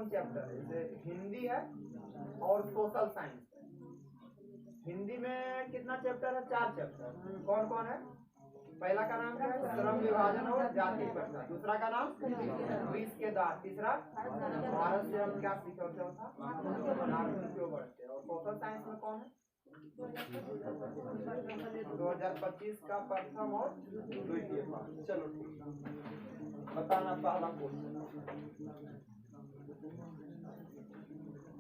कौन चैप्टर है? जैसे हिंदी है और सोशल साइंस है। हिंदी में कितना चैप्टर है? 4 चैप्टर। कौन कौन है? पहला का नाम क्या है? श्रम विभाजन और जाति प्रथा। दूसरा का नाम विष के दांत। तीसरा भारत से हम क्या सीखे? चौथा क्यों बढ़ते। और सोशल साइंस में कौन है? 2025 का प्रथम और द्वितीय पाठ। चलो ठीक है, बताना पहला क्वेश्चन।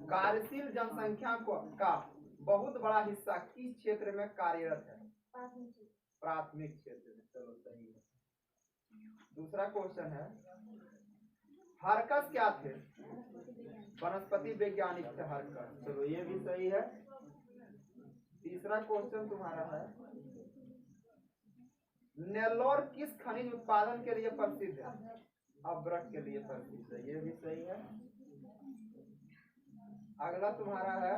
कार्यशील जनसंख्या का बहुत बड़ा हिस्सा किस क्षेत्र में कार्यरत है? प्राथमिक क्षेत्र में। चलो सही है। दूसरा क्वेश्चन है, हरकस क्या थे? वनस्पति वैज्ञानिक थे हरकस। चलो ये भी सही है। तीसरा क्वेश्चन तुम्हारा है, नेल्लोर किस खनिज उत्पादन के लिए प्रसिद्ध है? अभ्रक के लिए प्रसिद्ध है। ये भी सही है। अगला तुम्हारा है,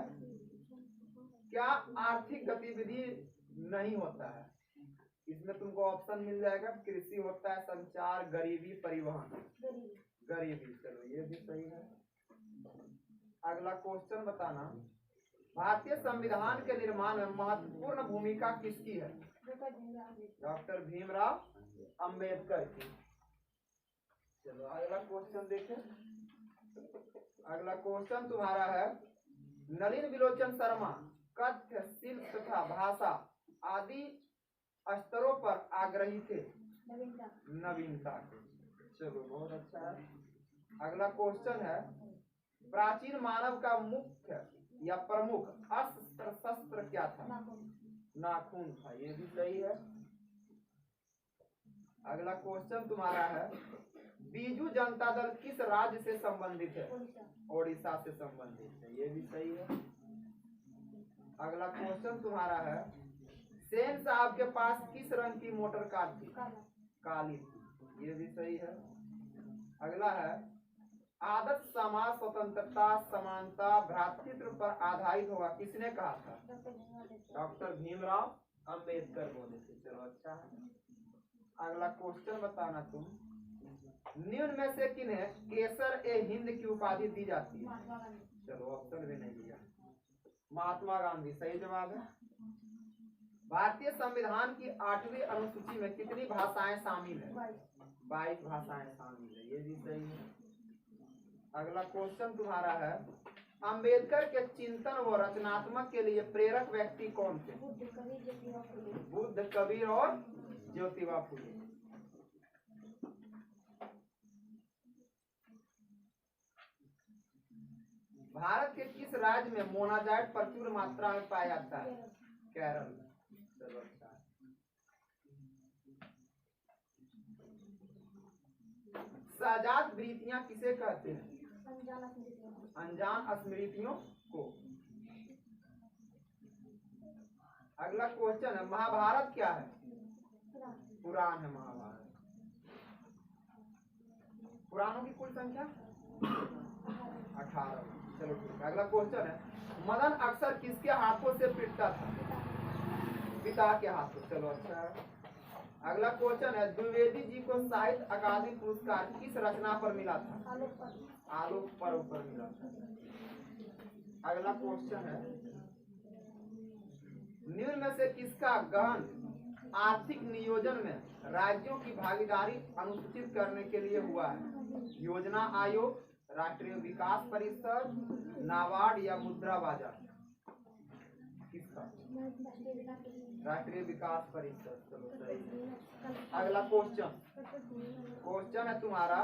क्या आर्थिक गतिविधि नहीं होता है? इसमें तुमको ऑप्शन मिल जाएगा, कृषि होता है, संचार, गरीबी, परिवहन। गरीबी। चलो ये भी सही है। अगला क्वेश्चन बताना, भारतीय संविधान के निर्माण में महत्वपूर्ण भूमिका किसकी है? डॉक्टर भीमराव अंबेडकर की। चलो अगला क्वेश्चन देखें। अगला क्वेश्चन तुम्हारा है, नलिन विलोचन शर्मा कथ्य, शिल्प तथा भाषा आदि स्तरों पर आग्रही थे। नवीनता के। चलो बहुत अच्छा है। अगला क्वेश्चन है, प्राचीन मानव का मुख्य या प्रमुख अस्त्र शस्त्र क्या था? नाखून था। ये भी सही है। अगला क्वेश्चन तुम्हारा है, बीजू जनता दल किस राज्य से संबंधित है? ओडिशा से संबंधित है। ये भी सही है। अगला क्वेश्चन तुम्हारा है, सेन साहब के पास किस रंग की मोटर कार थी? काली थी। ये भी सही है। अगला है, आदर्श समाज स्वतंत्रता, समानता, भ्रातृत्व पर आधारित होगा किसने कहा था? डॉक्टर भीमराव अंबेडकर बोले थे। चलो अच्छा है। अगला क्वेश्चन बताना तुम, निम्न में से किन्हें केसर ए हिंद की उपाधि दी जाती है? चलो ऑप्शन भी नहीं दिया। महात्मा गांधी। सही जवाब है। भारतीय संविधान की 8वीं अनुसूची में कितनी भाषाएं शामिल है? 22 भाषाएं शामिल है। ये भी सही है। अगला क्वेश्चन तुम्हारा है, अंबेडकर के चिंतन व रचनात्मक के लिए प्रेरक व्यक्ति कौन थे? बुद्ध, कबीर और ज्योतिबा फुले। भारत के किस राज्य में मोनाजाइट प्रचुर मात्रा में पाया जाता है? केरल में। चलो अच्छा है। सजात वृत्तियां किसे कहते हैं? अनजान स्मृतियों को। अगला क्वेश्चन है, महाभारत क्या है? पुराण है महाभारत। पुराणों की कुल संख्या 18। चलो ठीक है। अगला क्वेश्चन है, मदन अक्सर किसके हाथों से पिटता था? पिता के हाथों। चलो अच्छा है। अगला क्वेश्चन है, द्विवेदी जी को साहित्य अकादमी पुरस्कार किस रचना पर मिला था? आलोक पर्व पर मिला था। अगला क्वेश्चन है, निम्न में से किसका गहन आर्थिक नियोजन में राज्यों की भागीदारी अनुसूचित करने के लिए हुआ है? योजना आयोग, राष्ट्रीय विकास परिषद, नाबार्ड या मुद्रा बाजार? किसका? राष्ट्रीय विकास परिषद। चलो सही है। अगला क्वेश्चन है तुम्हारा,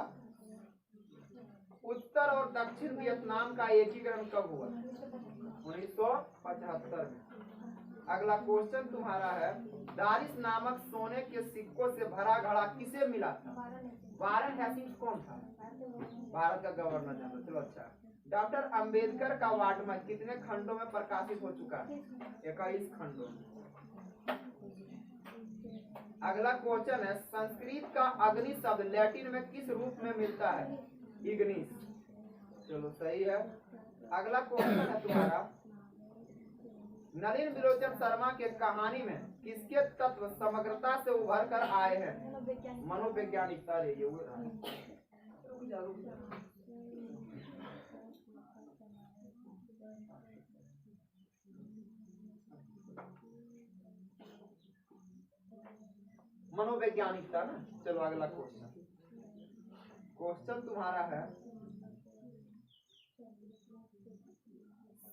उत्तर और दक्षिण वियतनाम का एकीकरण कब हुआ? 1975 में। अगला क्वेश्चन तुम्हारा है, दारिस नामक सोने के सिक्कों से भरा घड़ा किसे मिला था? वारन हेस्टिंग्स कौन था? भारत का गवर्नर जनरल। चलो अच्छा। डॉक्टर अंबेडकर का वाटमय कितने खंडों में प्रकाशित हो चुका है? 21 खंडों में। अगला क्वेश्चन है, संस्कृत का अग्नि शब्द लैटिन में किस रूप में मिलता है? इग्निस। चलो सही है। अगला क्वेश्चन है तुम्हारा, नलिन विलोचन शर्मा के कहानी में किसके तत्व समग्रता से उभर कर आए हैं? मनोवैज्ञानिकता। मनोवैज्ञानिक था ना। चलो अगला क्वेश्चन। क्वेश्चन तुम्हारा है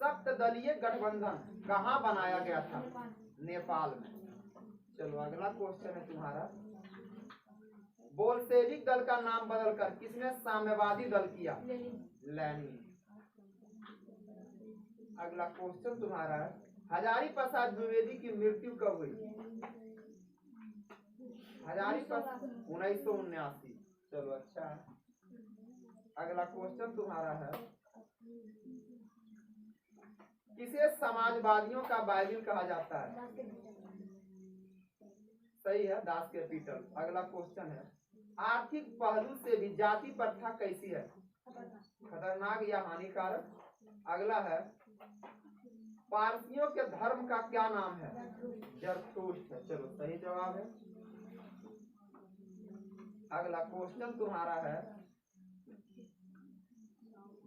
सप्तदलीय गठबंधन कहाँ बनाया गया था? नेपाल में। चलो अगला क्वेश्चन है तुम्हारा बोल्शेविक दल का नाम बदलकर किसने साम्यवादी दल किया? लेनिन। अगला क्वेश्चन तुम्हारा है हजारी प्रसाद द्विवेदी की मृत्यु कब हुई? हजारी प्रसाद 1979। चलो अच्छा है। अगला क्वेश्चन तुम्हारा है किसे समाजवादियों का बाइबिल कहा जाता है? सही है, दास कैपिटल। अगला क्वेश्चन है आर्थिक पहलू से भी जाति प्रथा कैसी है? खतरनाक या हानिकारक? अगला है पारसियों के धर्म का क्या नाम है? जरथुस्त्र है। चलो सही जवाब है। अगला क्वेश्चन तुम्हारा है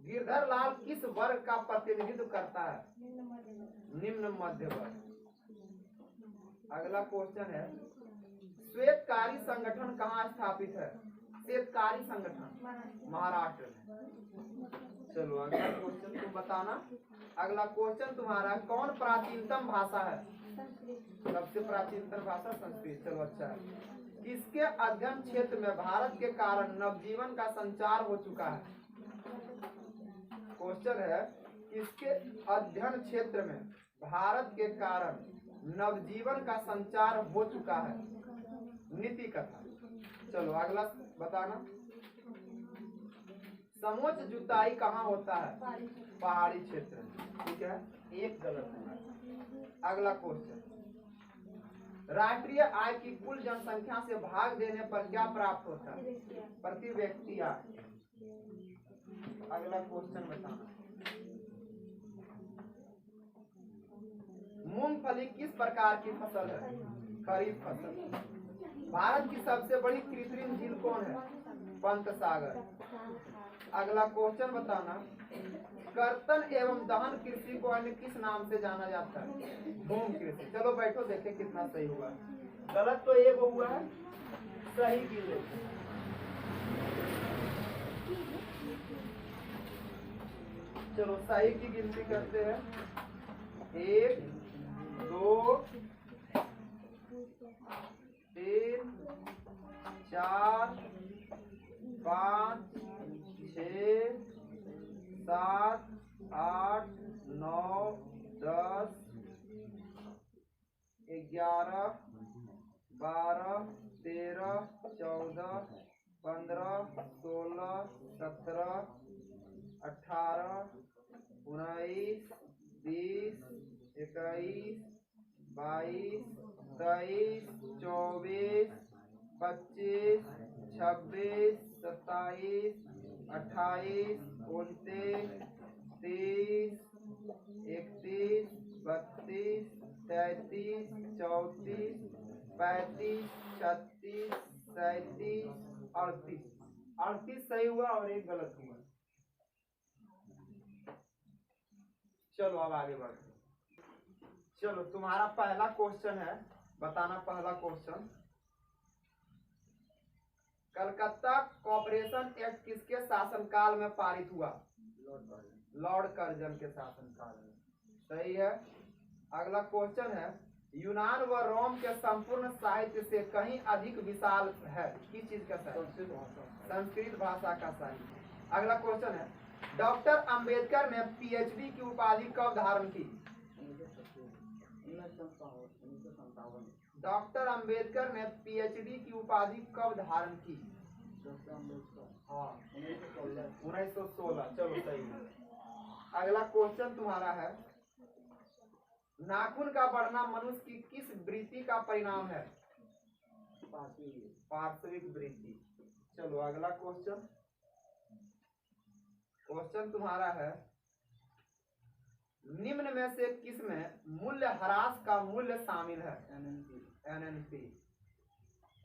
गिरधर लाल किस वर्ग का प्रतिनिधित्व करता है? निम्न मध्य वर्ग। अगला क्वेश्चन है श्वेतकारी संगठन कहाँ स्थापित है? श्वेतकारी संगठन महाराष्ट्र में। चलो अगला क्वेश्चन तुम बताना। अगला क्वेश्चन तुम्हारा कौन प्राचीनतम भाषा है? सबसे प्राचीनतम भाषा संस्कृत। चलो अच्छा है। किसके अध्ययन क्षेत्र में भारत के कारण नवजीवन का संचार हो चुका है? क्वेश्चन है किसके अध्ययन क्षेत्र में भारत के कारण नवजीवन का संचार हो चुका है? नीति कथा। चलो अगला बताना समोच्च जुताई कहाँ होता है? पहाड़ी क्षेत्र में। ठीक है, एक गलत है। अगला क्वेश्चन राष्ट्रीय आय की कुल जनसंख्या से भाग देने पर क्या प्राप्त होता है? प्रति व्यक्ति आय। अगला क्वेश्चन बताना मूंगफली किस प्रकार की फसल है? खरीफ फसल। भारत की सबसे बड़ी कृत्रिम झील कौन है? पंत सागर। अगला क्वेश्चन बताना कर्तन एवं दहन कृषि को अन्य किस नाम से जाना जाता है? धूम कृषि। चलो बैठो देखे कितना सही हुआ। गलत तो एक हुआ है, सही की देखो। चलो सही की गिनती करते हैं 1 2 3 4 5 6 7 8 9 10 11 12 13 14 15 16 17 18 19 20 21 22 23 24 25 26 27 28 29 30 31 32 33 34 35 36 37 38। 38 सही हुआ और एक गलत हुआ। चलो अब आगे बढ़ते। चलो तुम्हारा पहला क्वेश्चन है, बताना पहला क्वेश्चन कलकत्ता कॉर्पोरेशन एक्ट किसके शासनकाल में पारित हुआ? लॉर्ड कर्जन के शासनकाल में। सही है। अगला क्वेश्चन है यूनान व रोम के संपूर्ण साहित्य से कहीं अधिक विशाल है किस चीज का साहित्य? संस्कृत भाषा का साहित्य। अगला क्वेश्चन है डॉक्टर अंबेडकर ने पीएचडी की उपाधि कब धारण की? डॉक्टर अंबेडकर ने पीएचडी की उपाधि कब धारण की? हाँ 1916। चलो सही है। अगला क्वेश्चन तुम्हारा है नाखून का बढ़ना मनुष्य की किस वृत्ति का परिणाम है? पार्श्विक वृत्ति। चलो अगला क्वेश्चन तुम्हारा है निम्न में से किसमें मूल्य ह्रास का मूल्य शामिल है? एनएनपी।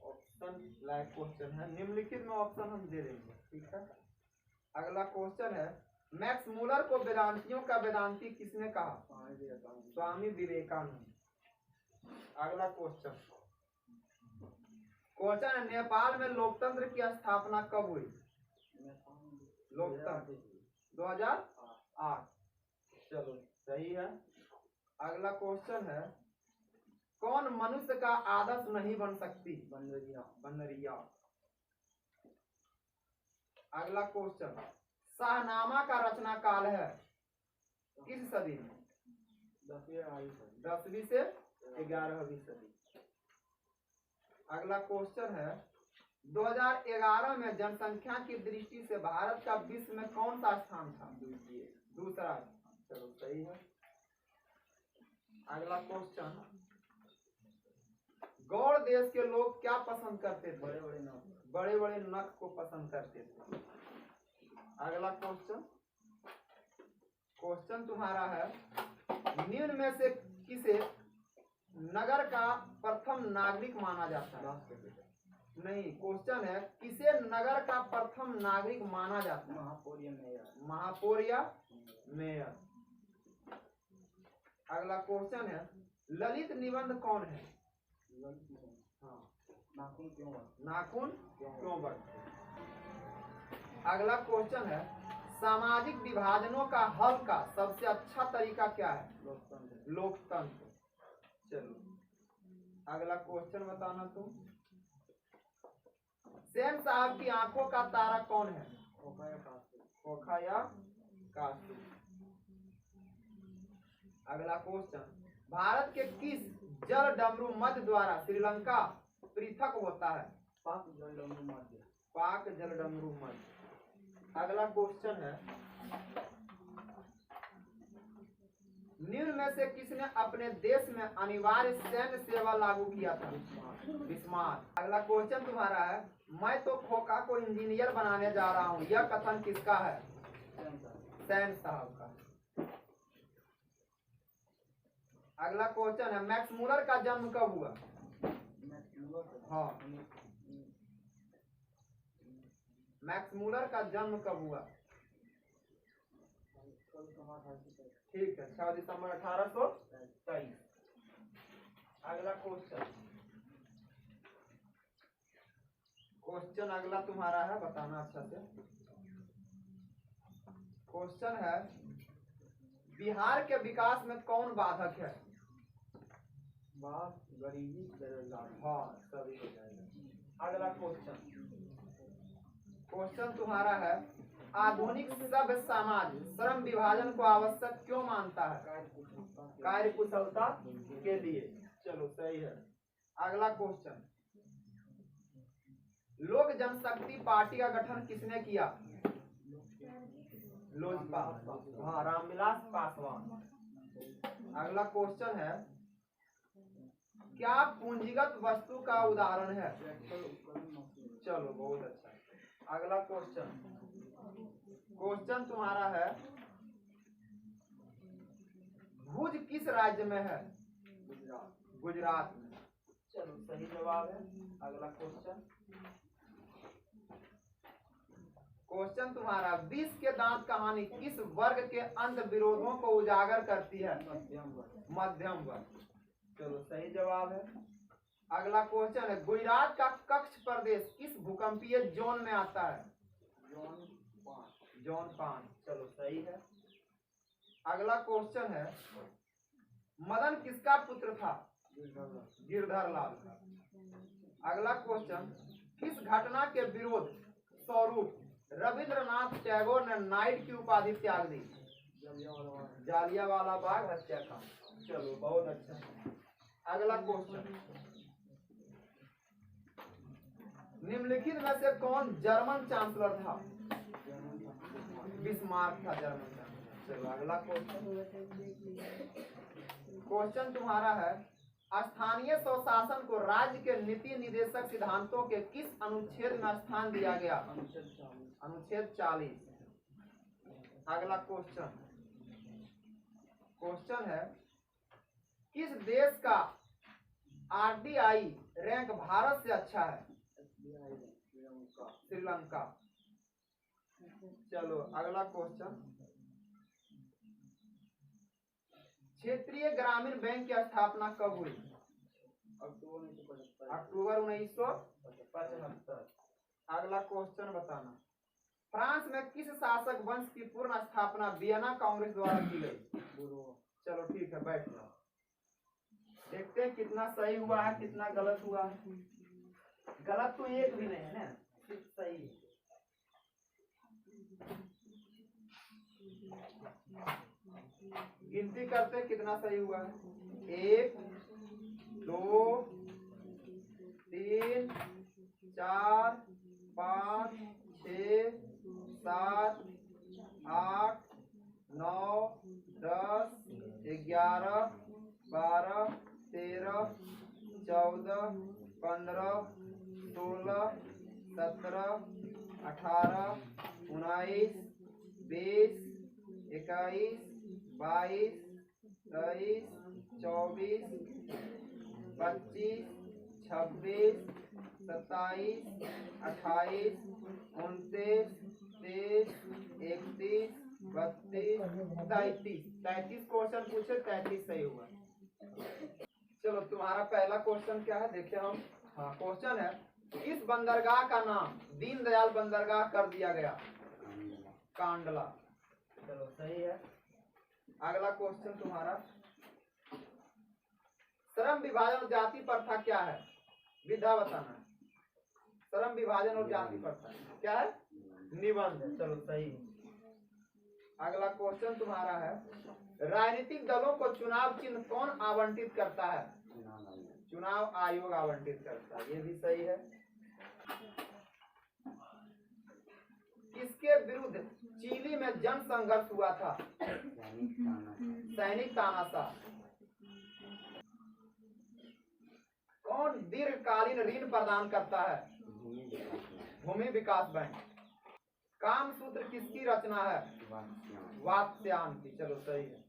ऑप्शन लाइक क्वेश्चन है, निम्नलिखित में ऑप्शन हम दे देंगे। ठीक है। अगला क्वेश्चन है मैक्स मूलर को वेदांतियों का वेदांती किसने कहा? स्वामी विवेकानंद। अगला क्वेश्चन क्वेश्चन है, नेपाल में लोकतंत्र की स्थापना कब हुई? लोकतंत्र 2008। चलो सही है। अगला क्वेश्चन है, कौन मनुष्य का आदर्श नहीं बन सकती? बनरिया। अगला क्वेश्चन, शाहनामा का रचना काल है किस सदी में? 10वीं से 11वीं सदी। अगला क्वेश्चन है, 2011 में जनसंख्या की दृष्टि से भारत का विश्व में कौन सा स्थान था? दूसरा। चलो सही है। अगला क्वेश्चन, गौड़ देश के लोग क्या पसंद करते थे? बड़े बड़े नख को पसंद करते थे। अगला क्वेश्चन तुम्हारा है, निम्न में से किसे नगर का प्रथम नागरिक माना जाता है? नहीं, क्वेश्चन है, किसे नगर का प्रथम नागरिक माना जाता है? महापौर या मेयर। अगला क्वेश्चन है, ललित निबंध कौन है? हाँ, नाखून क्यों बढ़ते? अगला क्वेश्चन है, सामाजिक विभाजनों का हल का सबसे अच्छा तरीका क्या है? लोकतंत्र। चलो अगला क्वेश्चन बताना तुम। सेन साहब की आंखों का तारा कौन है? खोखा या कासू। अगला क्वेश्चन, भारत के किस जल डमरू मध्य द्वारा श्रीलंका पृथक होता है? पाक जल डमरू मध्य। अगला क्वेश्चन है, निम्न में से किसने अपने देश में अनिवार्य सैन्य सेवा लागू किया था? बिस्मार्क। अगला क्वेश्चन तुम्हारा है, मैं तो खोखा को इंजीनियर बनाने जा रहा हूँ, यह कथन किसका है? सैन साहब का। अगला क्वेश्चन है, मैक्स मूलर का जन्म कब हुआ? हाँ, मैक्स मूलर का जन्म कब हुआ? ठीक है, 6 दिसंबर 1823। अगला क्वेश्चन अगला तुम्हारा है, बताना अच्छा से। क्वेश्चन है, बिहार के विकास में कौन बाधक है? गरीबी, बेरोजगारी। हाँ, सभी हो जाएगा। अगला क्वेश्चन तुम्हारा है, आधुनिक सभ्य समाज श्रम विभाजन को आवश्यक क्यों मानता है? कार्य कुशलता के लिए। चलो सही है। अगला क्वेश्चन, लोक जनशक्ति पार्टी का गठन किसने किया? लोजपा। हाँ, रामविलास पासवान। अगला क्वेश्चन है, क्या पूंजीगत वस्तु का उदाहरण है? चलो बहुत अच्छा। अगला क्वेश्चन तुम्हारा है, भुज किस राज्य में है? गुजरात में। चलो सही जवाब है। अगला क्वेश्चन तुम्हारा, विष के दांत कहानी किस वर्ग के अंत विरोधों को उजागर करती है? मध्यम वर्ग। चलो सही जवाब है। अगला क्वेश्चन है, गुजरात का कच्छ प्रदेश किस भूकंपीय जोन में आता है? जोन 5। चलो सही है। अगला क्वेश्चन है, मदन किसका पुत्र था? गिरधर लाल का। अगला क्वेश्चन, किस घटना के विरोध स्वरूप रविंद्रनाथ टैगोर ने नाइट की उपाधि त्याग दी? जालियांवाला बाग हत्याकांड। चलो बहुत अच्छा। अगला क्वेश्चन, निम्नलिखित में से कौन जर्मन चांसलर था? बिस्मार्क था जर्मन चांसलर। चलो अगला क्वेश्चन तुम्हारा है, स्थानीय स्वशासन को राज्य के नीति निर्देशक सिद्धांतों के किस अनुच्छेद में स्थान दिया गया? अनुच्छेद 40। अगला क्वेश्चन है, किस देश का आरडीआई रैंक भारत से अच्छा है? श्रीलंका। चलो अगला क्वेश्चन, क्षेत्रीय ग्रामीण बैंक की स्थापना कब हुई? अक्टूबर 1975। अगला क्वेश्चन बताना, फ्रांस में किस शासक वंश की पूर्ण स्थापना वियना कांग्रेस द्वारा की गई? चलो ठीक है, बैठ जाओ। देखते हैं कितना सही हुआ है, कितना गलत हुआ है। गलत तो एक भी नहीं है ना, सिर्फ सही है। गिनती करते कितना सही हुआ है। 1 2 3 4 5 6 7 8 9 10 11 12 13 14 15 16 17 18 19 20 21 22 23 24 25 26 27 28 29 30 31 32 33 क्वेश्चन पूछे, 33 सही हुआ। चलो तुम्हारा पहला क्वेश्चन क्या है देखे हम। हाँ, क्वेश्चन है, इस बंदरगाह का नाम दीनदयाल बंदरगाह कर दिया गया? कांडला। चलो सही है। अगला क्वेश्चन तुम्हारा, श्रम विभाजन और जाति प्रथा क्या है? विधा बताना है। श्रम विभाजन और जाति प्रथा क्या है? निबंध है। चलो सही है। अगला क्वेश्चन तुम्हारा है, राजनीतिक दलों को चुनाव चिन्ह कौन आवंटित करता है? चुनाव आयोग आवंटित करता है। ये भी सही है। किसके विरुद्ध चिली में जन संघर्ष हुआ था? सैनिक तानाशाह। कौन दीर्घकालीन ऋण प्रदान करता है? भूमि विकास बैंक। काम सूत्र किसकी रचना है? वात्स्यायन की। चलो सही है।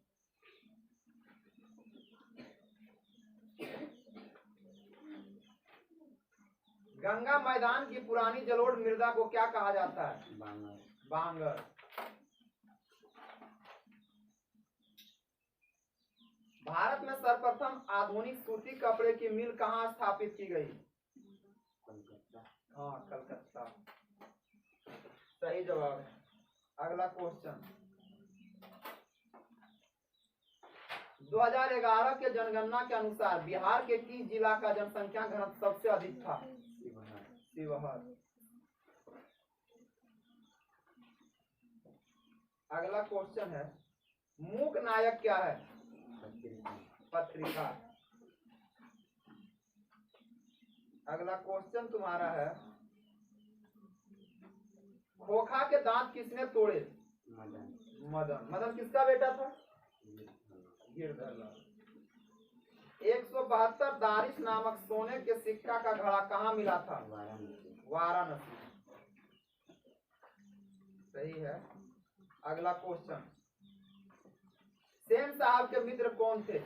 गंगा मैदान की पुरानी जलोढ़ मृदा को क्या कहा जाता है? बांगर। भारत में सर्वप्रथम आधुनिक सूती कपड़े की मिल कहाँ स्थापित की गई? हाँ, कलकत्ता। सही जवाब है। अगला क्वेश्चन, 2011 के जनगणना के अनुसार बिहार के किस जिला का जनसंख्या घनत्व सबसे अधिक था? शिवहर। अगला क्वेश्चन है, मूक नायक क्या है? पत्रिका। अगला क्वेश्चन तुम्हारा है, खोखा के दांत किसने तोड़े? मदन। मदन किसका बेटा था? गिरधर। 172 दारिश नामक सोने के सिक्का का घड़ा कहाँ मिला था? वाराणसी। सही है। अगला क्वेश्चन, सेन साहब के मित्र कौन थे?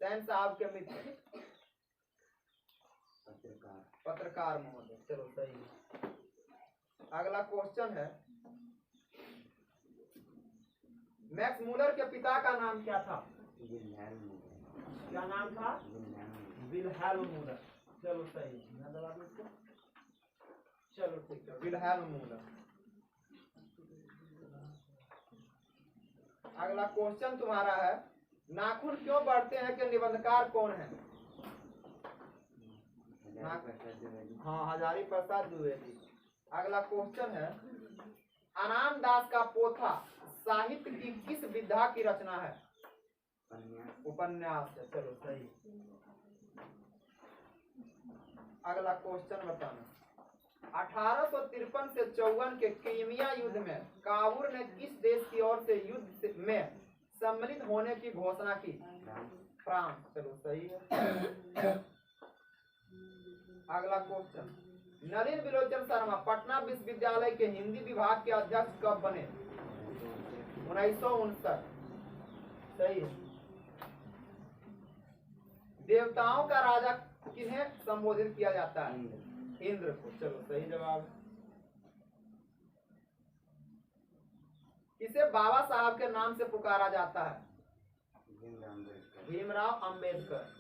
सेन साहब के मित्र पत्रकार महोदय। चलो सही है। अगला क्वेश्चन है, मैक्स मूलर के पिता का नाम क्या था? क्या नाम था? Wilhelm Müller. चलो सही है। चलो ठीक है, विल्हेल्म मूलर। अगला क्वेश्चन तुम्हारा है, नाखून क्यों बढ़ते हैं के निबंधकार कौन है? हाँ, हजारी प्रसाद द्विवेदी। अगला क्वेश्चन है, अनाम दास का पोथा साहित्य की किस विधा की रचना है? उपन्यास है। चलो सही। अगला क्वेश्चन बताना, 1853 से 54 के क्रीमिया युद्ध में काबुल ने किस देश की ओर से युद्ध में सम्मिलित होने की घोषणा की? फ्रांस। चलो सही है। अगला क्वेश्चन, नलिन बिलोचन शर्मा पटना विश्वविद्यालय के हिंदी विभाग के अध्यक्ष कब बने? 1959। सही है। देवताओं का राजा किन्हें संबोधित किया जाता है? इंद्र को। चलो सही जवाब। किसे बाबा साहब के नाम से पुकारा जाता है? भीमराव अंबेडकर।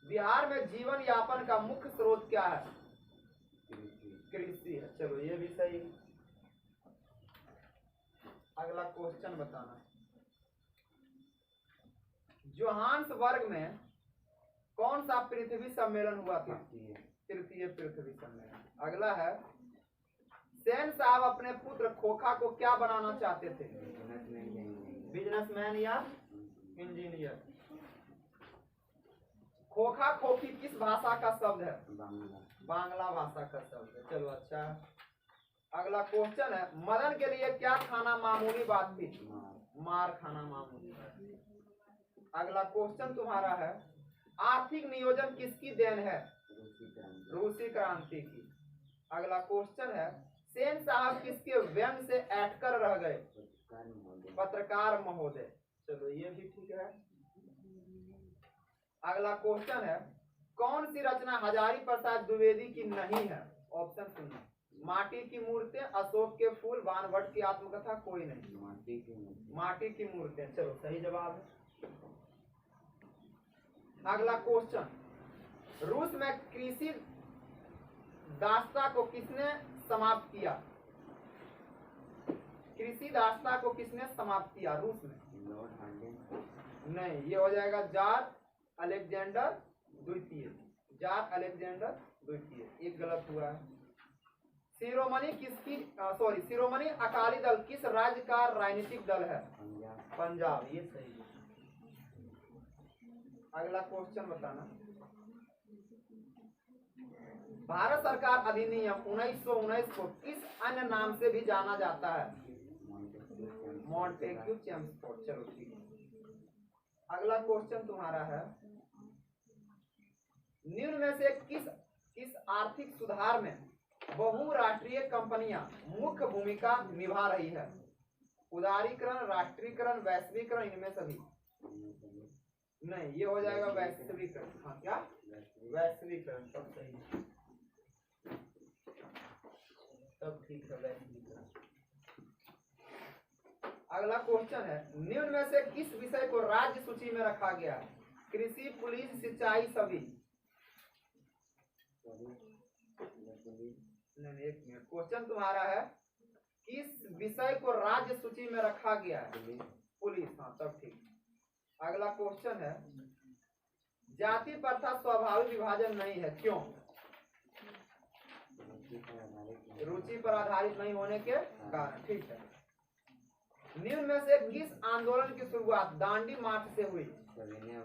बिहार में जीवन यापन का मुख्य स्रोत क्या है? कृषि है। चलो ये भी सही। अगला क्वेश्चन बताना। जोहान्सबर्ग में कौन सा पृथ्वी सम्मेलन हुआ था? तृतीय पृथ्वी सम्मेलन। अगला है, सेन साहब अपने पुत्र खोखा को क्या बनाना चाहते थे? बिजनेसमैन या इंजीनियर। खोखा खोखी किस भाषा का शब्द है? बांग्ला भाषा का शब्द है। चलो अच्छा है। अगला क्वेश्चन है, मदन के लिए क्या खाना मामूली बात थी? मार खाना मामूली बात थी। अगला क्वेश्चन तुम्हारा है, आर्थिक नियोजन किसकी देन है? रूसी क्रांति की। अगला क्वेश्चन है, सेन साहब किसके व्यंग से अटकर रह गए? पत्रकार महोदय। चलो ये भी ठीक है। अगला क्वेश्चन है, कौन सी रचना हजारी प्रसाद द्विवेदी की नहीं है? ऑप्शन सुनिए, माटी की मूर्तें, अशोक के फूल, बाणभट्ट की आत्मकथा, कोई नहीं। माटी की मूर्तें। चलो सही जवाब है। अगला क्वेश्चन, रूस में कृषि दास्ता को किसने समाप्त किया? कृषि दास्ता को किसने समाप्त किया रूस में? नहीं, ये हो जाएगा जार अलेक्जेंडर द्वितीय। जार अलेक्जेंडर द्वितीय। एक गलत हुआ है। शिरोमणि किसकी शिरोमणि अकाली दल किस राज्य का राजनीतिक दल है? पंजाब। ये सही है। अगला क्वेश्चन बताना, भारत सरकार अधिनियम 1919 को किस अन्य नाम से भी जाना जाता है? Montagu Chelmsford. चलो ठीक है। अगला क्वेश्चन तुम्हारा है, निम्न में से किस आर्थिक सुधार में बहुराष्ट्रीय कंपनियां मुख्य भूमिका निभा रही है? उदारीकरण, राष्ट्रीयकरण, वैश्वीकरण, इनमें सभी नहीं। ये हो जाएगा वैश्वीकरण। हाँ क्या? वैश्वीकरण। सब सही, सब ठीक है। वैश्वीकरण। अगला क्वेश्चन है, निम्न में से किस विषय को राज्य सूची में रखा गया है? कृषि, पुलिस, सिंचाई, सभी नहीं। एक मिनट, क्वेश्चन तुम्हारा है, किस विषय को राज्य सूची में रखा गया है? पुलिस। हाँ तब ठीक। अगला क्वेश्चन है, जाति प्रथा स्वाभाविक विभाजन नहीं है, क्यों? रुचि पर आधारित नहीं होने के कारण। ठीक है। निम्न में से किस आंदोलन की शुरुआत दांडी मार्च से हुई? सविनय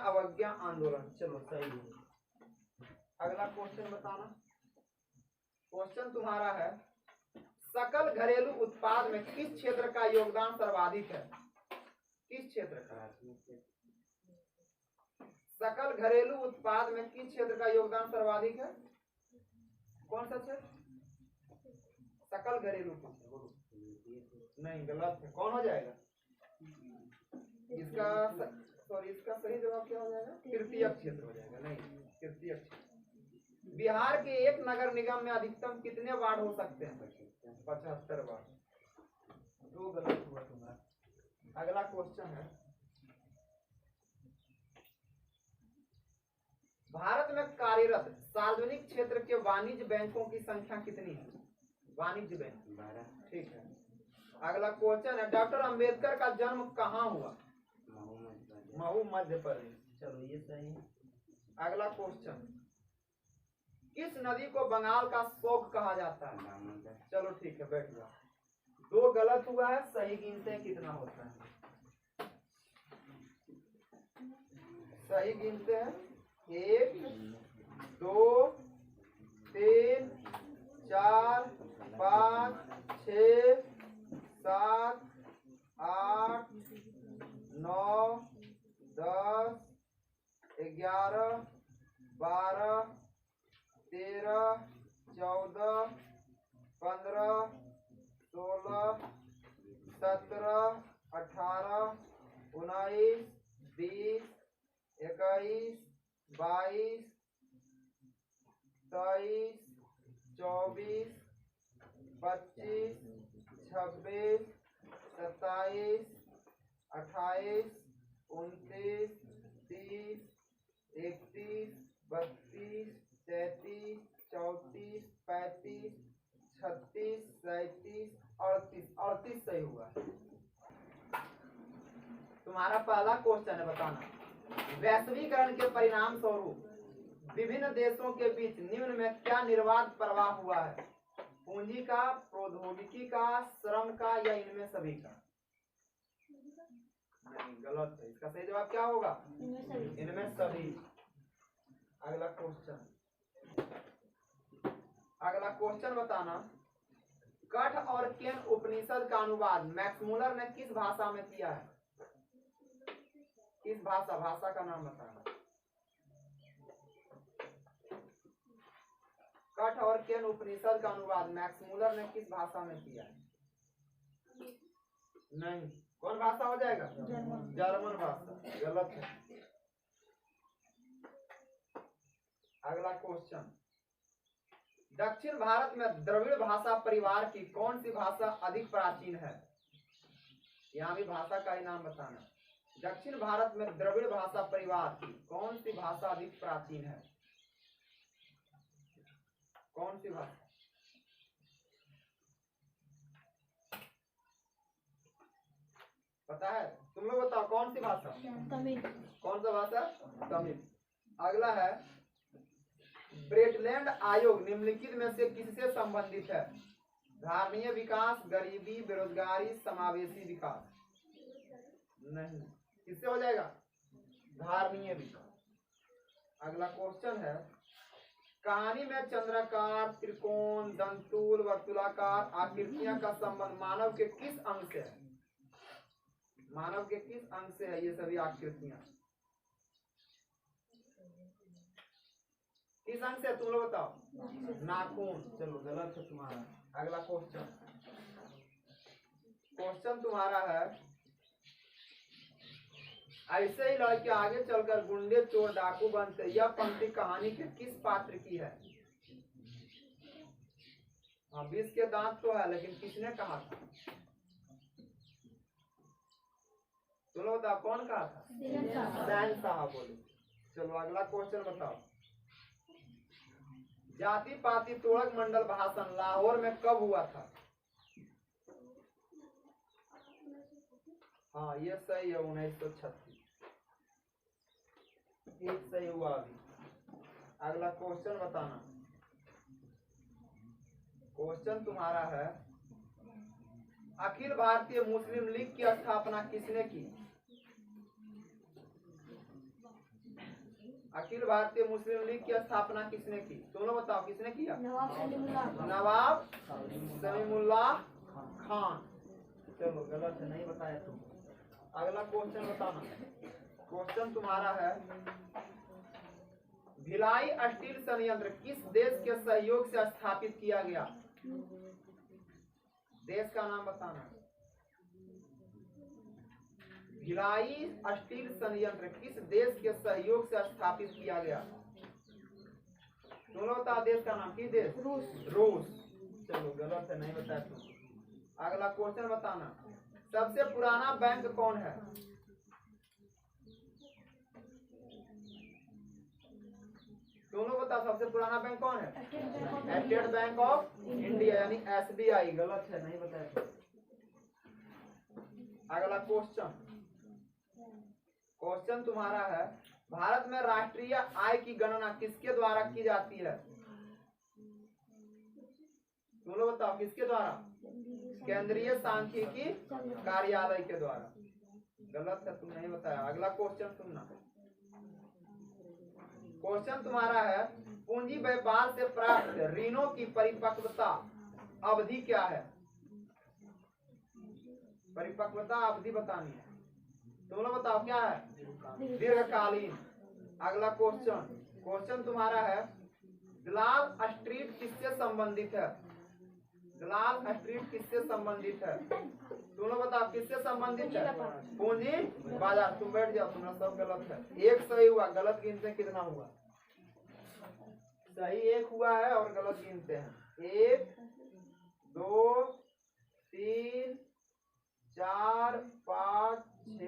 अवज्ञा आंदोलन। चलो सही है। अगला क्वेश्चन बताना। क्वेश्चन तुम्हारा है, सकल घरेलू उत्पाद में किस क्षेत्र का योगदान सर्वाधिक है? किस क्षेत्र का? सकल घरेलू उत्पाद में किस क्षेत्र का योगदान सर्वाधिक है? कौन सा क्षेत्र? सकल घरेलू नहीं, गलत है। कौन हो जाएगा इसका? इसका सही जवाब क्या हो जाएगा? तृतीय क्षेत्र हो जाएगा। नहीं, तृतीय क्षेत्र। बिहार के एक नगर निगम में अधिकतम कितने वार्ड हो सकते हैं? 75 वार्ड। 2 गलत हुआ तुम्हारा। अगला क्वेश्चन है, भारत में कार्यरत सार्वजनिक क्षेत्र के वाणिज्य बैंकों की संख्या कितनी है? वाणिज्य बैंक 12। ठीक है। अगला क्वेश्चन है, डॉक्टर अंबेडकर का जन्म कहाँ हुआ? महू, मध्य प्रदेश। चलो ये सही है। अगला क्वेश्चन, किस नदी को बंगाल का शोक कहा जाता है? चलो ठीक है, बैठ जाओ। 2 गलत हुआ है। सही गिनते हैं कितना होता है? सही गिनते हैं 1 2 3 4 5 6 7 8 9 10 11 12 13 14 15 16 17 18 19 20 21 22 23 24 25 26 27 28, 29, 30, 31, 32, 33, 34, 35, 36, 37, 38, 38 सही हुआ। तुम्हारा पहला क्वेश्चन है, बताना वैश्वीकरण के परिणाम स्वरूप विभिन्न देशों के बीच निम्न में क्या निर्बाध प्रवाह हुआ है? पूंजी का, प्रौद्योगिकी का, श्रम का या इनमें सभी का? नहीं, गलत है। इसका सही जवाब क्या होगा? इनमें सभी। अगला क्वेश्चन बताना कठ और केन उपनिषद का अनुवाद मैक्स मुलर ने किस भाषा में किया है? किस भाषा का नाम बताना। कठ और केन उपनिषद का अनुवाद मैक्स मुलर ने किस भाषा में किया है? नहीं, कौन भाषा हो जाएगा? जर्मन भाषा। गलत है। अगला क्वेश्चन, दक्षिण भारत में द्रविड़ भाषा परिवार की कौन सी भाषा अधिक प्राचीन है? यहाँ भी भाषा का ही नाम बताना। दक्षिण भारत में द्रविड़ भाषा परिवार की कौन सी भाषा अधिक प्राचीन है? कौन सी भाषा? पता है? तुम लोग बताओ कौन सी भाषा? तमिल। कौन सा भाषा? तमिल। अगला है, ब्रेटलैंड आयोग निम्नलिखित में से किससे संबंधित है? धारणीय विकास, गरीबी, बेरोजगारी, समावेशी विकास? नहीं, किससे हो जाएगा? धारणीय विकास। अगला क्वेश्चन है, कहानी में चंद्राकार, त्रिकोण, दंतुल, वर्तुलाकार आकृतियां का संबंध मानव के किस अंग से है? मानव के किस अंग से है ये सभी आकृतियां? किस अंग से? तुम लोग बताओ। नाखून। चलो, गलत है तुम्हारा। अगला क्वेश्चन तुम्हारा है, ऐसे ही लड़के आगे चलकर गुंडे, चोर, डाकू बनते, यह पंक्ति कहानी के किस पात्र की है? हाँ, 20 के दांत तो है, लेकिन किसने कहा था? तुम लोग बताओ कौन कहा था? सैन साहब बोले। चलो, अगला क्वेश्चन बताओ, जाति पाति तोड़क मंडल भाषण लाहौर में कब हुआ था? हाँ, ये सही है, 1936। एक सही हुआ अभी। अगला क्वेश्चन बताना। क्वेश्चन तुम्हारा है, अखिल भारतीय मुस्लिम लीग की स्थापना किसने की? अखिल भारतीय मुस्लिम लीग की स्थापना किसने की? तुम लोग बताओ किसने किया? नवाब सलीमुल्लाह खान। चलो, गलत है, नहीं बताया तुम। अगला क्वेश्चन बताना। क्वेश्चन तुम्हारा है, भिलाई स्टील संयंत्र किस देश के सहयोग से स्थापित किया गया? देश का नाम बताना। भिलाई स्टील संयंत्र किस देश के सहयोग से स्थापित किया गया? दोनों बताओ देश का नाम। किस देश? रूस। चलो, गलत है, नहीं बताया तुम। अगला क्वेश्चन बताना, सबसे पुराना बैंक कौन है? दोनों बताओ सबसे पुराना बैंक कौन है? स्टेट बैंक ऑफ इंडिया यानी SBI। गलत है, नहीं बताया। अगला क्वेश्चन तुम्हारा है, भारत में राष्ट्रीय आय की गणना किसके द्वारा की जाती है? तुम लोग बताओ किसके द्वारा? केंद्रीय सांख्यिकी कार्यालय के द्वारा। गलत है, तुम नहीं बताया। अगला क्वेश्चन सुनना। क्वेश्चन तुम्हारा है, पूंजी व्यापार से प्राप्त ऋणों की परिपक्वता अवधि क्या है? परिपक्वता अवधि बतानी है। तुम लोग बताओ क्या है? दीर्घकालीन। अगला क्वेश्चन तुम्हारा है, दलाल स्ट्रीट किससे संबंधित है? दलाल स्ट्रीट किससे संबंधित है? तुम लोग बताओ किससे संबंधित है? पूंजी बाजार। तुम बैठ जाओ, तुम्हारा सब गलत है। एक सही हुआ, गलत गिनते कितना हुआ? सही एक हुआ है और गलत गिनते हैं। 1 2 3 4 5 6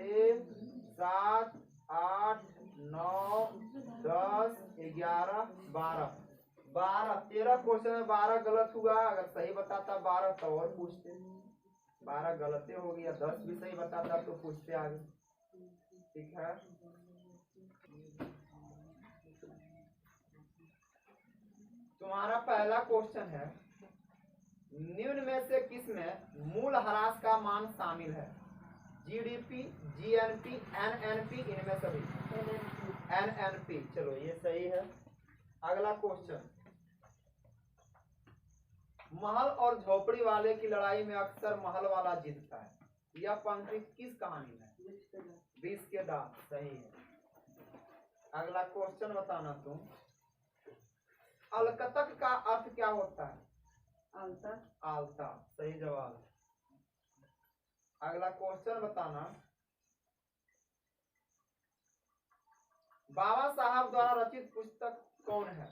हुआ, अगर सही बताता 12 तो और पूछते, 12 गलत हो गया, 10 भी सही बताता तो पूछते आगे। ठीक है, तुम्हारा पहला क्वेश्चन है, निम्न में से किसमें मूल ह्रास का मान शामिल है? जीडीपी, जीएनपी, एनएनपी, इनमें सभी एनएनपी। चलो ये सही है। अगला क्वेश्चन, महल और झोपड़ी वाले की लड़ाई में अक्सर महल वाला जीतता है। यह पंक्ति किस कहानी में? 20 के दांत। सही है। अगला क्वेश्चन बताना तुम, अलकतक का अर्थ क्या होता है? आलता। आलता, सही जवाब। अगला क्वेश्चन बताना, बाबा साहब द्वारा रचित पुस्तक कौन है?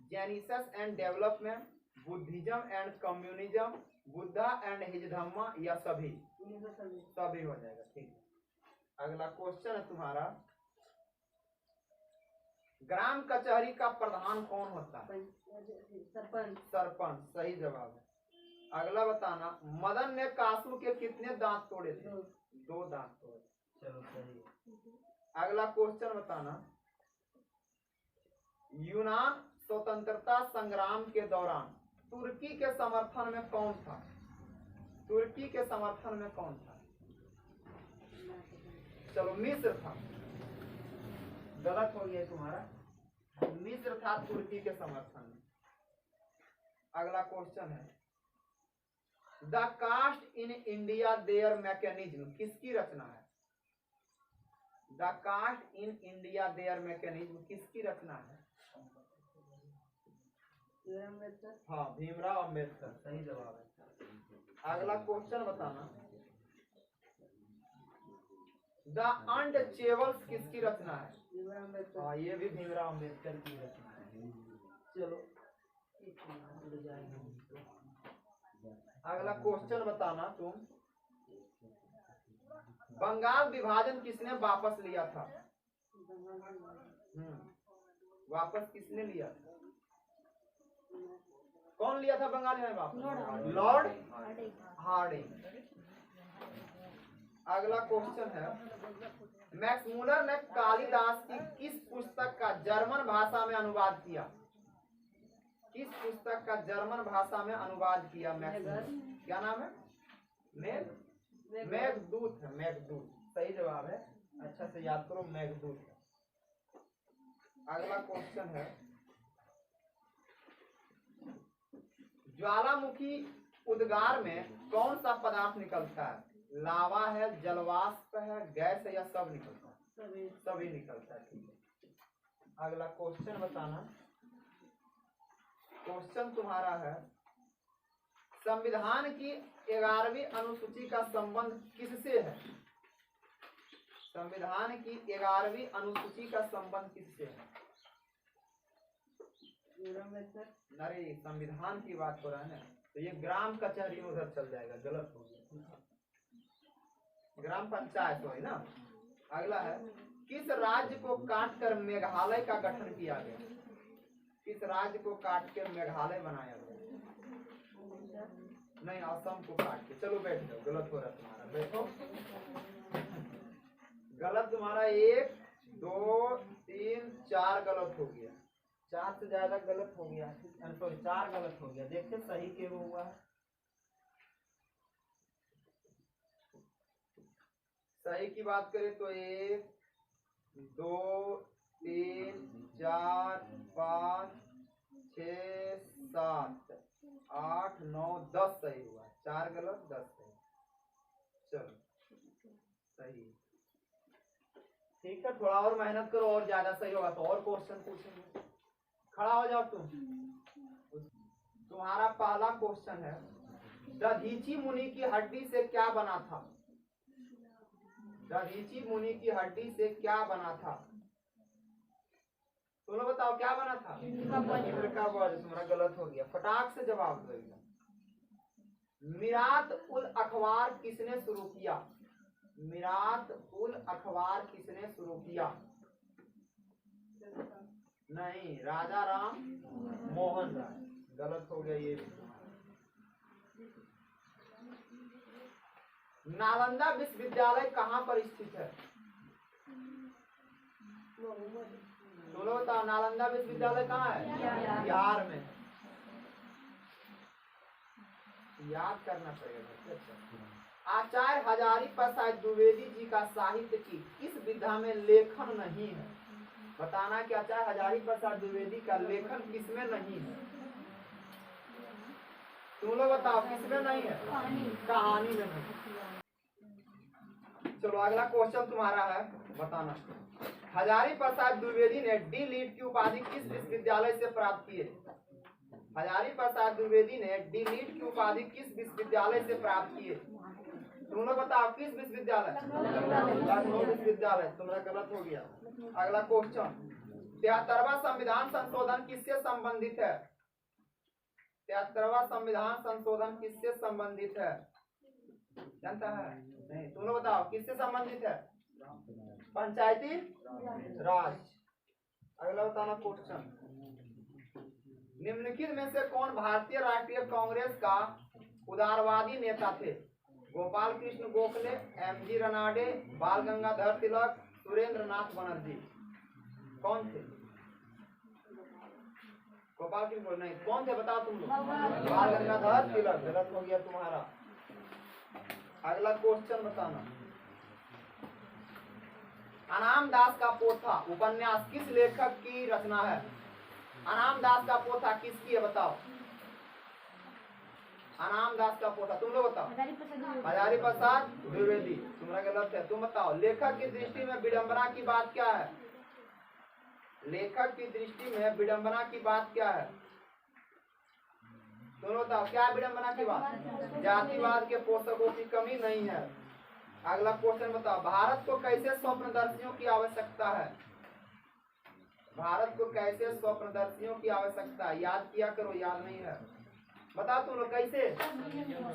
Genesis and development, Buddhism and communism, Buddha and his Dhamma, या सभी? सभी हो जाएगा। ठीक है। अगला क्वेश्चन है तुम्हारा, ग्राम कचहरी का प्रधान कौन होता है? सरपंच। सरपंच, सही जवाब है। अगला बताना, मदन ने कासू के कितने दांत तोड़े थे? 2 दांत तोड़े। चलो सही है। अगला क्वेश्चन बताना, यूनान स्वतंत्रता संग्राम के दौरान तुर्की के समर्थन में कौन था? तुर्की के समर्थन में कौन था? चलो मिस्र था। गलत हो गया तुम्हारा, मिस्र था तुर्की के समर्थन में। अगला क्वेश्चन है, the caste in India their mechanism किसकी रचना है? The caste in India their mechanism किसकी रचना है? हाँ, भीमराव अंबेडकर, सही जवाब है। अगला क्वेश्चन बताना, द अनटचेबल्स किसकी रचना है? हाँ, ये भी भीमराव अंबेडकर की रचना है। चलो अगला क्वेश्चन बताना तुम, बंगाल विभाजन किसने वापस लिया था? वापस किसने लिया था? कौन लिया था बंगाल में वापस? Lord Hardinge. अगला क्वेश्चन है, मैक्स मुलर ने कालिदास की किस पुस्तक का जर्मन भाषा में अनुवाद किया? किस पुस्तक का जर्मन भाषा में अनुवाद किया मैक्स मुलर? क्या नाम है? मेघदूत है, मेघदूत, सही जवाब है। अच्छा से याद करो, मेघदूत। अगला क्वेश्चन है, ज्वालामुखी उद्गार में कौन सा पदार्थ निकलता है? लावा है, जलवाष्प है, गैस है, या सब निकलता है? सभी निकलता है। ठीक है। अगला क्वेश्चन बताना, क्वेश्चन तुम्हारा है, संविधान की 11वीं अनुसूची का संबंध किससे है? संविधान की 11वीं अनुसूची का संबंध किससे है? अरे संविधान की बात हो रहा है ना, तो ये ग्राम कचहरी उधर चल जाएगा, गलत हो गया। ग्राम पंचायत हो ना। अगला है, किस राज्य को काटकर मेघालय का गठन किया गया? किस राज्य को काट कर मेघालय बनाया गया? नहीं, असम को काट के। चलो बैठ जाओ, गलत हो रहा तुम्हारा, बैठो। गलत तुम्हारा 1 2 3 4 गलत हो गया, 4 से ज्यादा गलत हो गया, सॉरी 4 गलत हो गया। देखते सही के वो हुआ है। सही की बात करें तो 1 2 3 4 5 6 7 8 9 10 सही हुआ, 4 गलत 10 सही। चलो सही, ठीक है। थोड़ा और मेहनत करो, और ज्यादा सही होगा तो और क्वेश्चन पूछेंगे। खड़ा हो जाओ तुम। तुम्हारा पहला क्वेश्चन है, दधीची मुनि की हड्डी से क्या बना था? दधीची मुनि की हड्डी से क्या बना था? तुम लोग बताओ क्या बना था? इंद्र का वज्र। तुम्हारा गलत हो गया, फटाक से जवाब दो एकदम। मिरात उल अखबार किसने शुरू किया? मिरात उल अखबार किसने शुरू किया? नहीं, राजा राम मोहन राय। गलत हो गया ये। नालंदा विश्वविद्यालय कहाँ पर स्थित है? तुम लोग बताओ, नालंदा विश्वविद्यालय कहाँ है? बिहार में। याद करना पड़ेगा। आचार्य हजारी प्रसाद द्विवेदी जी का साहित्य की किस विधा में लेखन नहीं है? बताना कि आचार्य हजारी प्रसाद द्विवेदी का लेखन किसमें नहीं है? तुम लोग बताओ, किसमें नहीं है? कहानी में नहीं। चलो अगला क्वेश्चन तुम्हारा है, बताना। हजारी प्रसाद द्विवेदी ने डी लीट की उपाधि किस विश्वविद्यालय से प्राप्त की है? हजारी प्रसाद द्विवेदी ने डी लीट की उपाधि किस विश्वविद्यालय से प्राप्त की है? तुम लोग बताओ, किस विश्वविद्यालय? लखनऊ विश्वविद्यालय। तुम्हारा गलत हो गया। अगला क्वेश्चन, 73वां संविधान संशोधन किससे संबंधित है? 73वां संविधान संशोधन किससे संबंधित है? जानता है? नहीं। तुम लोग बताओ, किससे संबंधित है? पंचायती राज। अगला बताना क्वेश्चन, निम्नलिखित में से कौन भारतीय राष्ट्रीय कांग्रेस का उदारवादी नेता थे? गोपाल कृष्ण गोखले, एमजी रनाडे, बाल गंगाधर तिलक, सुरेंद्र नाथ बनर्जी। कौन थे? गोपाल कृष्ण नहीं, कौन थे बताओ तुम लोग? बाल गंगाधर तिलक। गलत हो गया तुम्हारा। अगला क्वेश्चन बताना, अनाम दास का पोथा उपन्यास किस लेखक की रचना है? अनाम दास का पोथा किसकी है बताओ? अनाम दास का पोथा। तुम लोग बताओ। हजारी प्रसाद द्विवेदी। तुम्हारा गलत है। तुम बताओ, लेखक की दृष्टि में विडंबना की बात क्या है? लेखक की दृष्टि में विडंबना की बात क्या है? तुम बताओ, क्या विडंबना की बात? जातिवाद के पोषकों की कमी नहीं है। अगला क्वेश्चन बताओ, भारत को कैसे स्वप्नदर्शियों की आवश्यकता है? भारत को कैसे स्वप्नदर्शियों की आवश्यकता है? याद किया करो, याद नहीं है। बताओ तुम लोग, कैसे?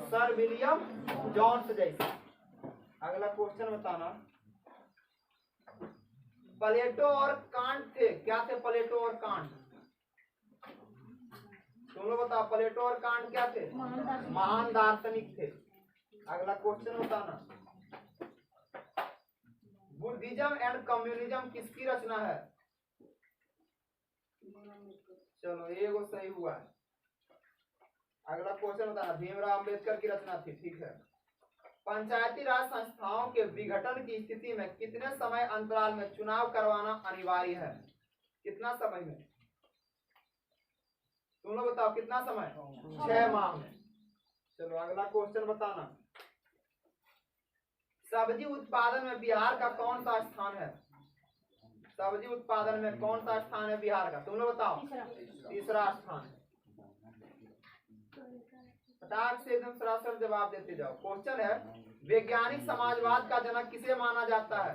सर विलियम जॉन्स जैसे। अगला क्वेश्चन बताना, प्लेटो और कांट थे, क्या थे प्लेटो और कांट? तुम लोग बताओ, प्लेटो और कांट क्या थे? महान दार्शनिक थे। अगला क्वेश्चन बताना, बुद्धिज्म एंड कम्युनिज्म किसकी रचना है? चलो एगो सही हुआ है। अगला क्वेश्चन बताना, भीमराव अंबेडकर की रचना थी। ठीक है। पंचायती राज संस्थाओं के विघटन की स्थिति में कितने समय अंतराल में चुनाव करवाना अनिवार्य है? कितना समय में? तुम लोग बताओ, कितना समय? 6 माह में। चलो अगला क्वेश्चन बताना, सब्जी उत्पादन में बिहार का कौन सा स्थान है? सब्जी उत्पादन में कौन सा स्थान है बिहार का? तुम लोग बताओ। तीसरा स्थान है। फटाक से एकदम सरासर जवाब देते जाओ। क्वेश्चन है, वैज्ञानिक समाजवाद का जनक किसे माना जाता है?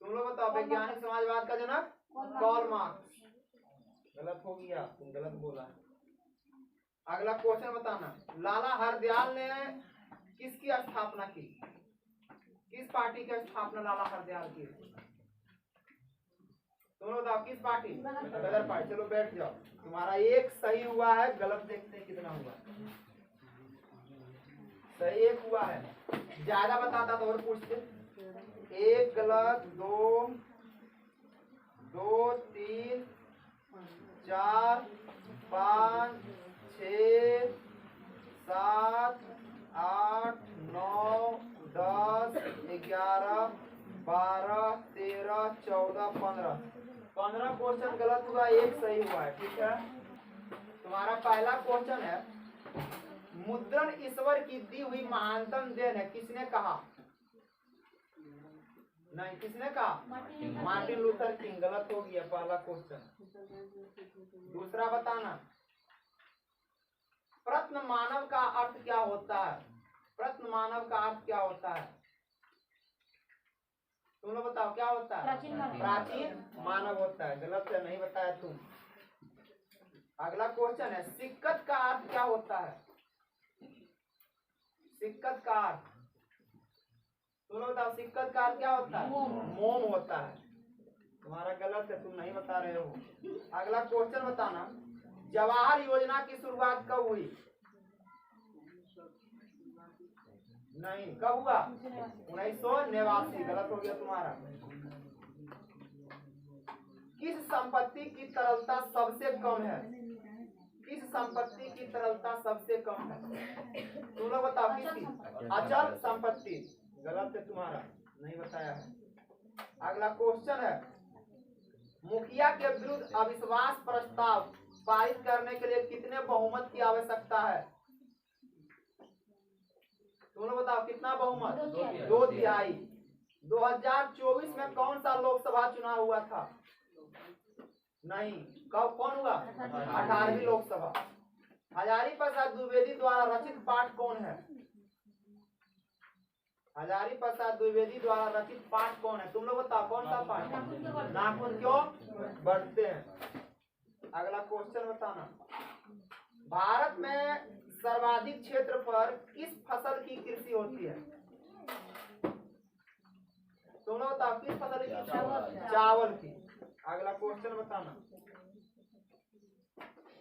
तुम लोग बताओ, वैज्ञानिक समाजवाद का जनक? Karl Marx. गलत हो गया, तुम गलत बोला। अगला क्वेश्चन बताना, लाला हरदयाल ने किसकी स्थापना की? किस पार्टी की स्थापना लाला हरदयाल की? तुम बताओ, किस पार्टी? गदर पार्टी। चलो बैठ जाओ। तुम्हारा एक सही हुआ है, गलत देखते हैं कितना हुआ। सही एक हुआ है, ज्यादा बताता तो और पूछते। एक गलत, 2 2 3 4 5 6 7 8 9 10 11 12 13 14 15 क्वेश्चन गलत हुआ, एक सही हुआ है। ठीक है। तुम्हारा पहला क्वेश्चन है, मुद्रण ईश्वर की दी हुई महानतम देन है, किसने कहा? नहीं, किसने कहा? Martin Luther king. गलत हो गया पहला क्वेश्चन। दूसरा बताना, प्रश्न मानव का अर्थ क्या होता है? प्रश्न मानव का अर्थ क्या होता है? तुम लोग बताओ, क्या होता है? प्राचीन मानव होता है। गलत है, नहीं बताया तुम। अगला क्वेश्चन है, सिक्कत का अर्थ क्या होता है? सिक्कत का अर्थ तुम लोग बताओ, सिक्कत का अर्थ क्या होता है? मोम होता है। तुम्हारा गलत है, तुम नहीं बता रहे हो। अगला क्वेश्चन बताना, जवाहर योजना की शुरुआत कब हुई? नहीं, कब हुआ? 1989। गलत हो गया तुम्हारा। किस संपत्ति की तरलता सबसे कम है? किस संपत्ति की तरलता सबसे कम है? तुम लोग बताओ किसकी? अचल संपत्ति। गलत है तुम्हारा, नहीं बताया है। अगला क्वेश्चन है, मुखिया के विरुद्ध अविश्वास प्रस्ताव पारित करने के लिए कितने बहुमत की आवश्यकता है? तुम लोग बताओ कितना बहुमत? 2/3। 2024 में कौन सा लोकसभा चुनाव हुआ था? नहीं, कब कौन हुआ? 18वीं लोकसभा। हजारी प्रसाद द्विवेदी द्वारा रचित पाठ कौन है? हजारी प्रसाद द्विवेदी द्वारा रचित पाठ कौन है? तुम लोग बताओ कौन सा पाठ? नाखून क्यों बढ़ते हैं। अगला क्वेश्चन बताना, भारत में सर्वाधिक क्षेत्र पर किस फसल की कृषि होती है? तुम लोग बताओ किस फसल की? चावल की। अगला क्वेश्चन बताना,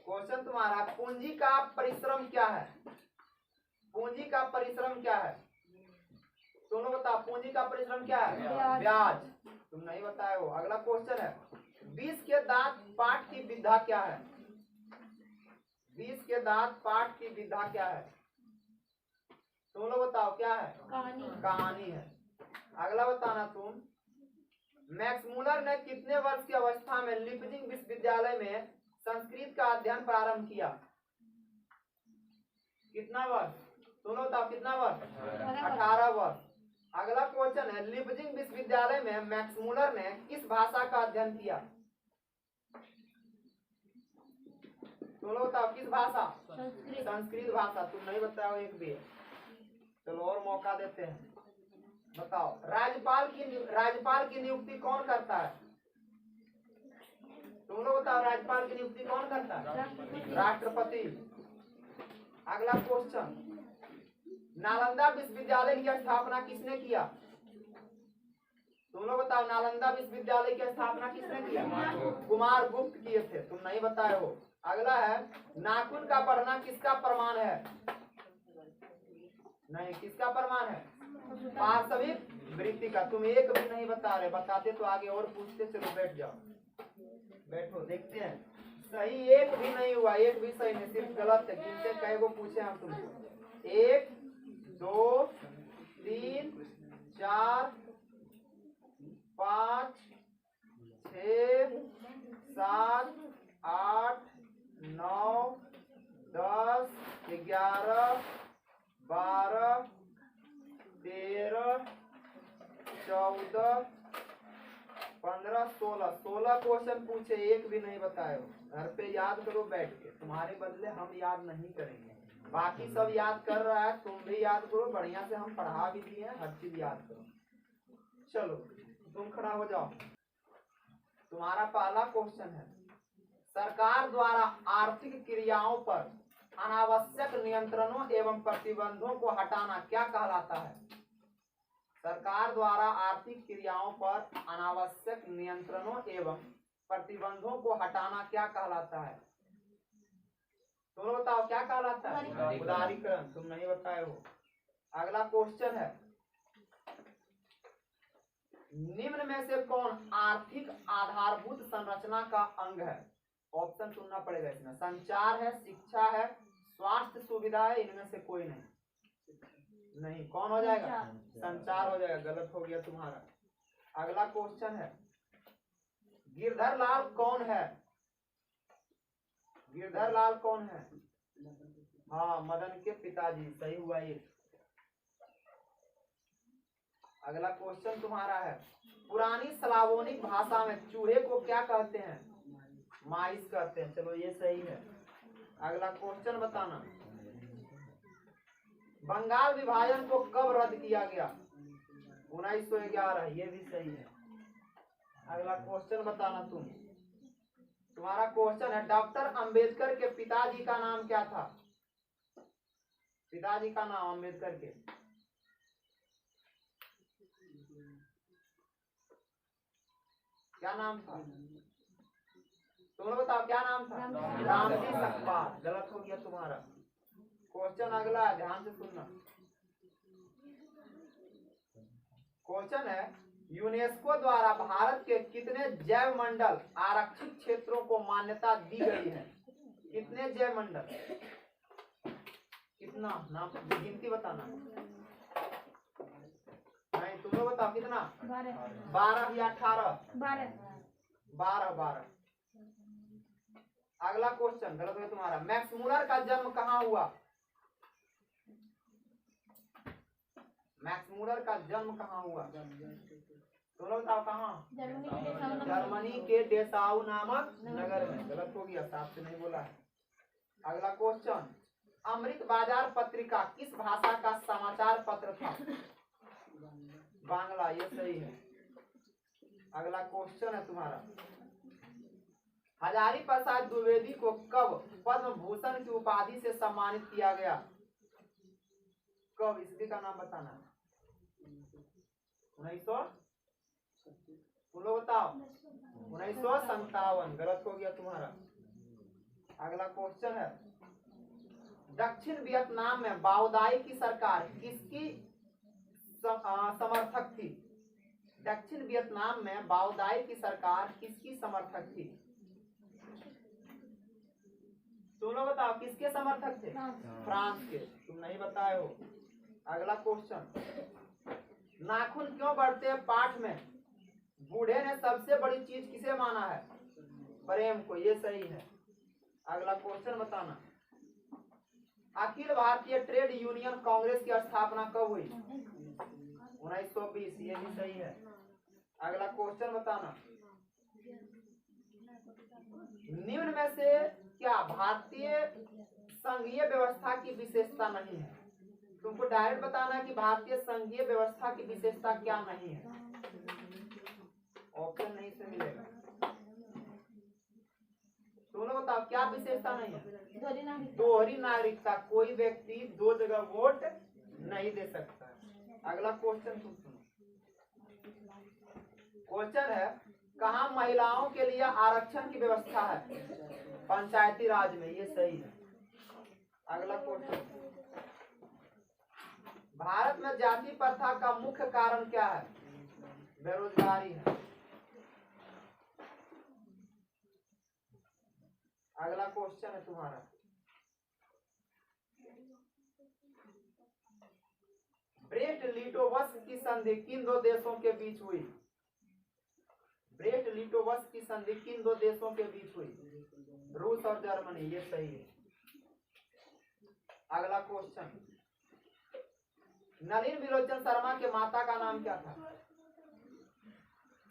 क्वेश्चन तुम्हारा, पूंजी का परिश्रम क्या है? पूंजी का परिश्रम क्या है? तुम लोग बताओ पूंजी का परिश्रम क्या है? ब्याज। तुम नहीं बताए हो। अगला क्वेश्चन है, 20 के दांत पाठ की विधा क्या है? 20 के दांत पाठ की विधा क्या है? तुम लोग बताओ क्या है? कहानी है। अगला बताना तुम, मैक्स मूलर ने कितने वर्ष की अवस्था में लिपजिंग विश्वविद्यालय में संस्कृत का अध्ययन प्रारंभ किया? कितना वर्ष? तुम लोग बताओ कितना वर्ष? 18 वर्ष। अगला क्वेश्चन है, लिपजिंग विश्वविद्यालय में मैक्स मूलर ने किस भाषा का अध्ययन किया? तुम लोग बताओ किस भाषा? संस्कृत भाषा। तुम नहीं बताओ एक भी। चलो और मौका देते हैं, बताओ राज्यपाल की नियुक्ति कौन करता है? तुम लोग बताओ राज्यपाल की नियुक्ति कौन करता है? राष्ट्रपति। अगला क्वेश्चन, नालंदा विश्वविद्यालय की स्थापना किसने किया? तुम लोग बताओ नालंदा विश्वविद्यालय की स्थापना किसने किया? कुमार गुप्त किए थे। तुम नहीं बताए हो। अगला है, नाखून का बढ़ना किसका प्रमाण है? नहीं, किसका प्रमाण है? पार्श्विक वृत्ति का। तुम एक भी नहीं बता रहे, बताते तो आगे और पूछते। चलो बैठ जाओ, बैठो, देखते हैं। सही एक भी नहीं हुआ, एक भी सही नहीं, सिर्फ गलत है। गिनते कई को पूछे हम तुमसे? 1 2 3 4 5 6 7 8 9 10 11 12 13 14 15 16 क्वेश्चन पूछे, एक भी नहीं बताए हो। घर पे याद करो बैठ के, तुम्हारे बदले हम याद नहीं करेंगे। बाकी सब याद कर रहा है, तुम भी याद करो। बढ़िया से हम पढ़ा भी दिए, हर चीज याद करो। चलो तुम खड़ा हो जाओ। तुम्हारा पहला क्वेश्चन है, सरकार द्वारा आर्थिक क्रियाओं पर अनावश्यक नियंत्रणों एवं प्रतिबंधों को हटाना क्या कहलाता है? सरकार द्वारा आर्थिक क्रियाओं पर अनावश्यक नियंत्रणों एवं प्रतिबंधों को हटाना क्या कहलाता है? तुम बताओ क्या कहलाता है? उदारीकरण। तुम नहीं बताए हो। अगला क्वेश्चन है, निम्न में से कौन आर्थिक आधारभूत संरचना का अंग है? ऑप्शन सुनना पड़ेगा इसमें। संचार है, शिक्षा है, स्वास्थ्य सुविधा है, इनमें से कोई नहीं। नहीं, कौन हो जाएगा? संचार हो जाएगा। गलत हो गया तुम्हारा। अगला क्वेश्चन है, गिरधर लाल कौन है? गिरधर लाल कौन है? हाँ, मदन के पिताजी। सही हुआ ये। अगला क्वेश्चन तुम्हारा है, पुरानी स्लावोनिक भाषा में चूहे को क्या कहते हैं? माइस कहते हैं। चलो ये सही है। अगला क्वेश्चन बताना, बंगाल विभाजन को कब रद्द किया गया? 1911। ये भी सही है। अगला क्वेश्चन बताना तुम। तुम्हारा क्वेश्चन है, डॉक्टर अंबेडकर के पिताजी का नाम क्या था? पिताजी का नाम अंबेडकर के क्या नाम था? तुम लोग बताओ क्या नाम था? रामजी सकपाल। गलत हो गया तुम्हारा। क्वेश्चन अगला है, ध्यान से सुनना। क्वेश्चन है, यूनेस्को द्वारा भारत के कितने जैव मंडल आरक्षित क्षेत्रों को मान्यता दी गई है? कितने जैव मंडल? कितना नाम गिनती बताना। नहीं तुम लोग बताओ कितना? 12 या 18? 12। अगला क्वेश्चन गलत है तुम्हारा। मैक्स मूलर का जन्म कहाँ हुआ? मैक्स मूलर का जन्म कहाँ हुआ? तुम लोग बताओ कहाँ? जर्मनी के डेसाउ नामक नगर में। गलत हो गया, साफ से नहीं बोला है। अगला क्वेश्चन, अमृत बाजार पत्रिका किस भाषा का समाचार पत्र था? बांग्ला, ये सही है। अगला क्वेश्चन है तुम्हारा, हजारी प्रसाद द्विवेदी को कब पद्म भूषण की उपाधि से सम्मानित किया गया? कब? इसलिए का नाम बताना। 1900? तुम लोग बताओ। 1957। गलत हो गया तुम्हारा। अगला क्वेश्चन है, दक्षिण वियतनाम में बाओदाई की सरकार किसकी समर्थक थी? दक्षिण वियतनाम में बाओदाई की सरकार किसकी समर्थक थी? तुम लोग बताओ किसके समर्थक थे? फ्रांस के। तुम नहीं बताए हो। अगला क्वेश्चन, नाखून क्यों बढ़ते हैं पाठ में बूढ़े ने सबसे बड़ी चीज किसे माना है? प्रेम को। ये सही है। अगला क्वेश्चन बताना, अखिल भारतीय ट्रेड यूनियन कांग्रेस की स्थापना कब हुई? 1920। ये भी सही है। अगला क्वेश्चन बताना, निम्न में से क्या भारतीय संघीय व्यवस्था की विशेषता नहीं है? तुमको डायरेक्ट बताना है कि भारतीय संघीय व्यवस्था की विशेषता क्या नहीं है। ऑप्शन नहीं से मिलेगा। तुम लोग बताओ क्या विशेषता नहीं है? दोहरी नागरिकता। कोई व्यक्ति 2 जगह वोट नहीं दे सकता है। अगला क्वेश्चन तुम सुनो। क्वेश्चन है, कहाँ महिलाओं के लिए आरक्षण की व्यवस्था है? पंचायती राज में। ये सही है। अगला क्वेश्चन, भारत में जाति प्रथा का मुख्य कारण क्या है? बेरोजगारी है। अगला क्वेश्चन है तुम्हारा, ब्रेस्ट लिटोवस्क की संधि किन 2 देशों के बीच हुई? ब्रेस्ट लिटोवस्क की संधि किन 2 देशों के बीच हुई? रूस और जर्मनी। ये सही है। अगला क्वेश्चन, नलिन विलोचन शर्मा के माता का नाम क्या था?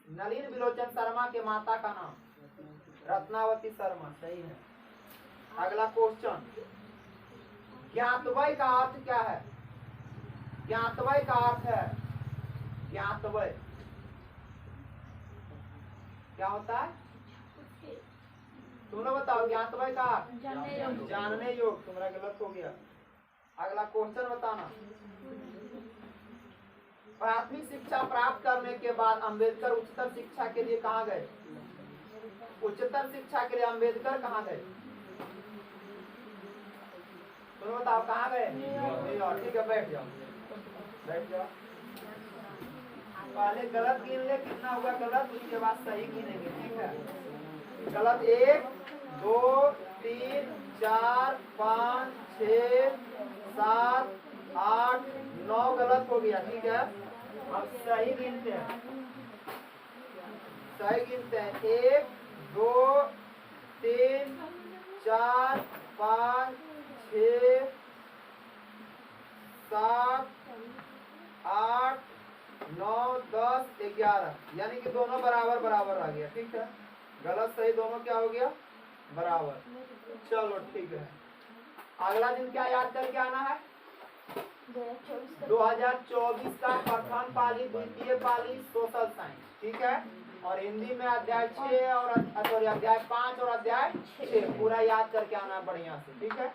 नलिन विलोचन शर्मा के माता का नाम? रत्नावती शर्मा। सही है। अगला क्वेश्चन, ज्ञातवय का अर्थ क्या है? ज्ञातवय का अर्थ है, ज्ञातवय क्या होता है? तुम लोग बताओ ज्ञातवय का अर्थ? जानने योग। तुम्हारा गलत हो गया। अगला क्वेश्चन बताना, प्राथमिक शिक्षा प्राप्त करने के बाद अंबेडकर उच्चतर शिक्षा के लिए कहाँ गए? उच्चतर शिक्षा के लिए अंबेडकर कहाँ गए? तुम बताओ कहाँ गए? न्यूयॉर्क। ठीक है, बैठ जाओ। पहले गलत गिन ले कितना हुआ गलत, उसके बाद सही गिनेंगे। ठीक है, गलत 1 2 3 4 5 6 7 8 9 गलत हो गया। ठीक है, अब सही गिनते हैं। सही गिनते हैं 1 2 3 4 5 6 7 8 9 10 11, यानी कि दोनों बराबर बराबर आ गया। ठीक है, गलत सही दोनों क्या हो गया? बराबर। चलो ठीक है, अगला दिन क्या याद करके आना है? 2024 का प्रथम पाली, द्वितीय पाली सोशल साइंस। ठीक है, और हिंदी में अध्याय 6 और अध्याय 5 और अध्याय 6 पूरा याद करके आना है बढ़िया से। ठीक है।